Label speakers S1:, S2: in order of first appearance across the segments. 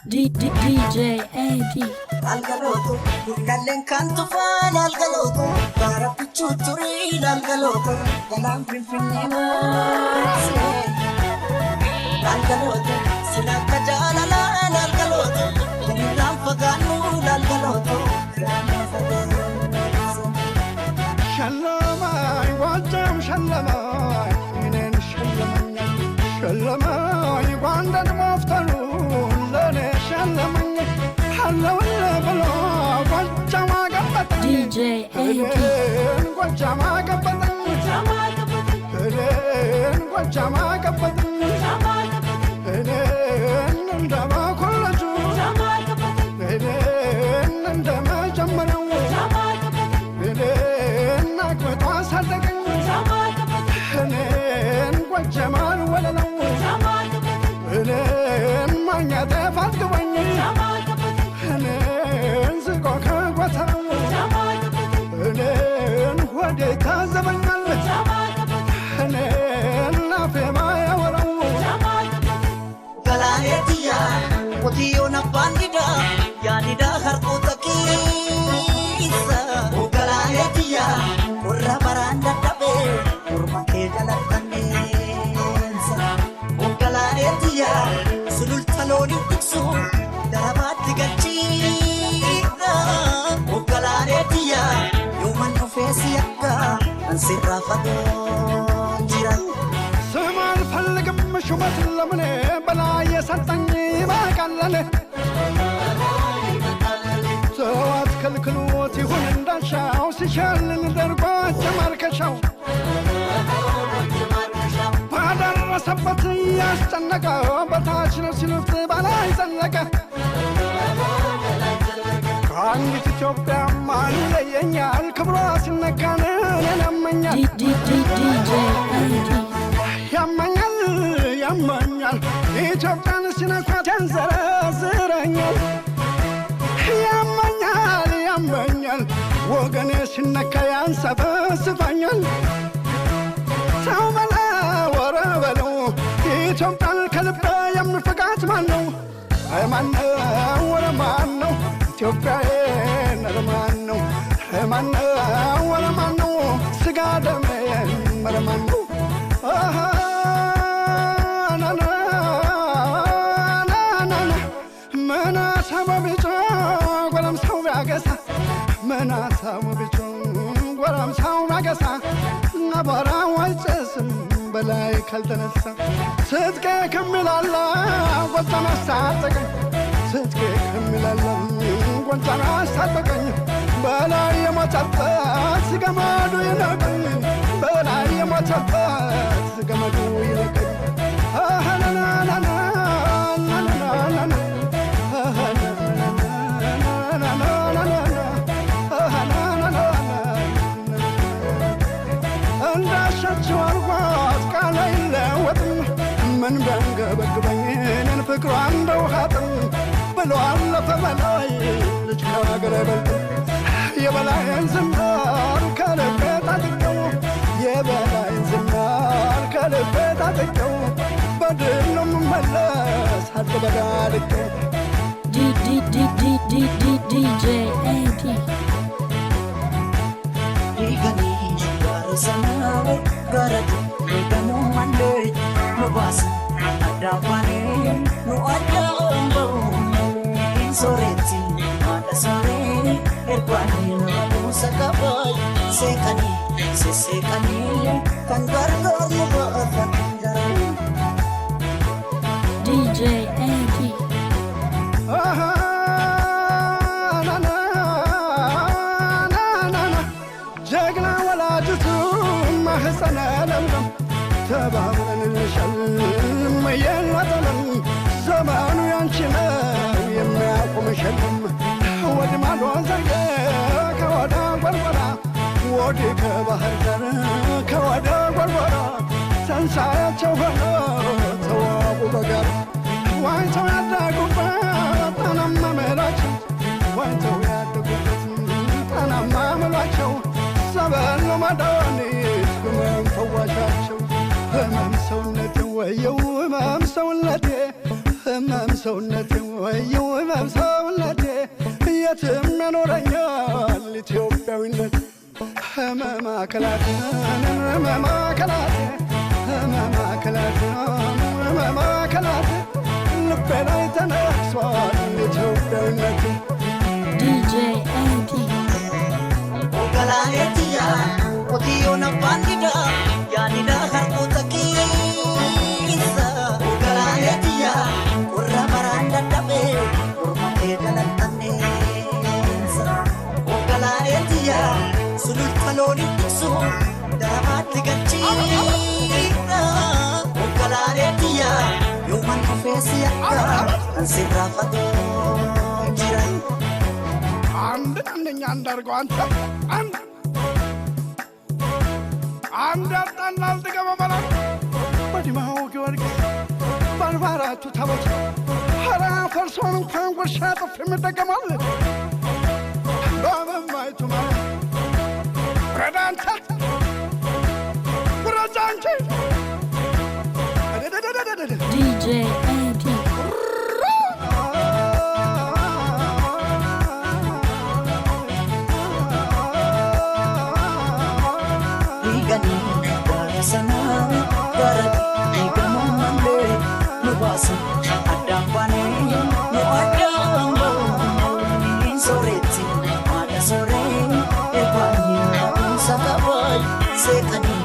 S1: DJ AD
S2: Algaloto, Galen canto fan algaloto, para pichuturil algaloto, galang pinfinema. Algaloto, sila kajalala algaloto, kunilang pagano algaloto.
S3: Shalamai, wajam shalamai, inen shalamai, shalamai, wandan maftaru, lane shalamai.
S1: DJ AD
S2: Otiona bandida, yanida harkota kisa. Ogalanetia, urra baranda tabe, urma kejala kanensa. Ogalanetia, sulul taloni tiksu, darabati gachina. Ogalanetia, yoman ofesi akka, ansirra fadon jira.
S3: Semal falgam shumat lamne, balaya satang. ሰዋት ከልክሎት ይሁን እንዳሻው ሲሸልን ደርጓት ተማርከሻው ባደረሰበት ያስጨነቀው በታች ነው ሲሉት ባላይ ዘለቀ ከአንዲት ኢትዮጵያ ማን ይለየኛል ክብሯ ሲነካን ያመኛል ያመኛል ያመኛል ኢትዮጵያን ሲነኳት ያንዘረዝረኛል ያመኛል ያመኛል ወገኔ ሲነካ ያንሰፈስፈኛል ሰው በለው ወረ በለው ኢትዮጵያን ከልቤ የምፈቃት ማነው ማነው ወረ ማነው ኢትዮጵያዬን ኧረ ማነው ማነው ወረ ማነው ስጋ ደሜን ኧረ ማነው መናሳው ብቻ ወራም ሳው ማገሳ አባራ ወልጽስም በላይ ካልተነሳ ስትቀ ከምላላ ወጣና ሳጠቀኝ ስትቀ ከምላላ ወጣና ሳጠቀኝ በላይ የሞተበት ገመዱ ይለቀኝ በላይ የሞተበት ገመዱ ይለቀኝ አሃናናና من بنقبقبኝ እኔን ፍቅሯ እንደው ሀጥም ብሎ አለፈ በላይ ልጅ ከሀገር አይበልጥም የበላይን ዝናር ከልቤ ታጥቀው የበላይን ዝናር ከልቤ ታጥቀው በድል ነው የምመለስ አልበዳልቀው
S1: DJ AD
S2: Igani garasanawe garatu iganu mande mabas adapane no adambo soreti ada sore erpani no sakabai sekani sesekani kan gargo mabata
S1: DJ AD
S3: ተባብረን እንሸልም የለጠለም ዘመኑ ያንቺ ነው የሚያቆም ሸልም ወደ ማዶ ዘርገ ከወደ ጎርጎራ ወደ ከባህር ዳር ከወደ ጎርጎራ ተንሳያቸው ሆኖ ተዋቡ በጋር ዋይተው ያደጉበት ጣናማ መላቸው ዋይተው ያደጉበት ጣናማ መላቸው ሰበሉ መድኃኒት ግመም ፈዋሻቸው ህመም ሰውነቴ ወየው ህመም ሰውነቴ ህመም ሰውነቴ ወየው ህመም ሰውነቴ የትም ያኖረኛል ኢትዮጵያዊነት ህመም አካላቴ ህመም አካላቴ ህመም አካላቴ ህመም አካላቴ ልቤ ላይ ተነክሷል ኢትዮጵያዊነት
S1: DJ AD
S2: Ogalanetia Odio na bandida Yanida harkota kisa Ogalanetia Urra maranda tabe Urma edalan tanesa Ogalanetia Sulut kaloni tiksu Daramat ligachina Ogalanetia Yuman kufesi akka Ansirafado jiran
S3: አንደኛ አንዳርገው አንድ አጣናል ተገባባላ በዲማው ጊዮርጊስ ባልባራቱ ታቦት ሐራ ፈርሶን እንኳን ጉርሻ ጥፍ የምደገማል በመማይቱ ማለት ረዳንታት ረዳንቼ
S1: DJ AD
S2: sana barat ikamu mande nubasu adambane no adambo soreti ada sore ebanya sakabai sekani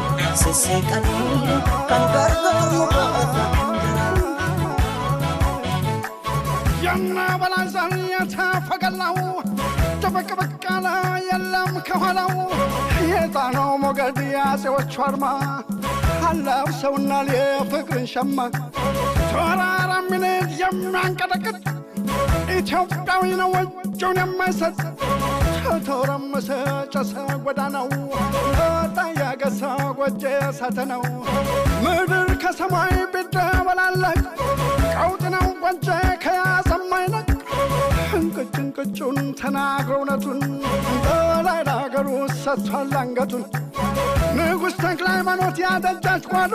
S2: sesekani kan gargaru
S3: yana balanzania tafagalau ተበቀበቃላ የለም ከኋላው የጣናው ሞገድ ያሴዎቹ አርማ አላው ሰውና የፍቅርን ሸማ ተራራ ሚነት የሚያንቀጠቅጥ ኢትዮጵያዊ ነው እጁን የማይሰጥ ተተረመሰ ጨሰ ጎዳናው ታያገሳ ጎጄ ሳተነው ምድር ከሰማይ ቢደበላለቅ ቀውጥ ነው ጎጄ ከያዘማይለቅ እንቅጭን ተናግረው ነቱን በላይ ላገሩ ሰጥቷል አንገቱን ንጉሥ ተክለ ሃይማኖት ያደጃች ጓዱ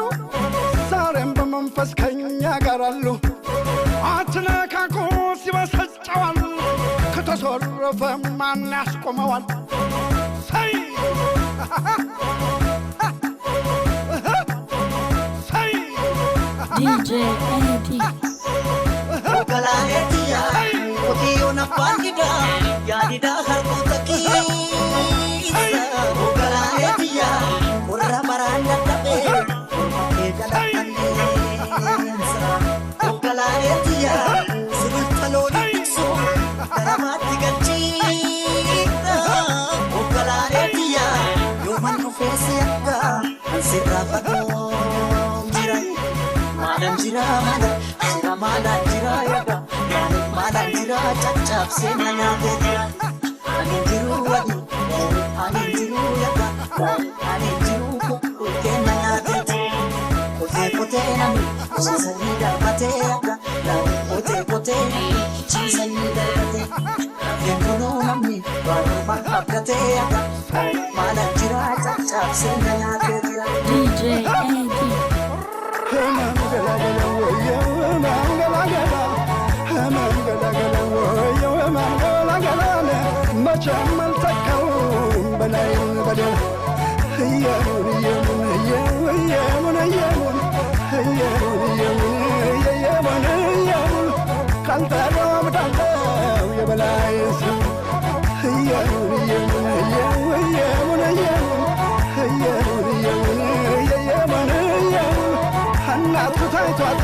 S3: ዛሬም በመንፈስ ከኛ ጋር አሉ አትነካኩ ሲበሰጨዋል ከተሰረፈ ማን ያስቆመዋል ሰይ ሰይ
S1: DJ AD
S2: Ogalanetia Odio na bandida Yanida harkota kisa Ogalanetia Urra maranda tabe Edalan tanesa Ogalanetia Sulut kaloni tiksu Daramati gachina Ogalanetia Yuman kufesi akka Ansirafado jiran Madam jira madam Jira madam jira yaga Madam jira chap sena yade jira Anin jiru wadi Anin jiru yaga Anin jiru kuku kena yade jira Pote pote nami Chisa nida pate yaga Pote pote nami Chisa nida pate Yengono nami Baru makapate yaga Madam jira chap sena yade jira
S1: DJ AD
S3: መቸመል ተካውን በላይን በደል እየሙን እየሙን እየሙን እየሙን እየሙን እየሙን እየሙን እየሙን ካልተረምዳለው የበላይ ስም እየሙን እየሙን እየሙን እየሙን እየሙን እየሙን እየሙን እየሙን እናቱ ታይቷት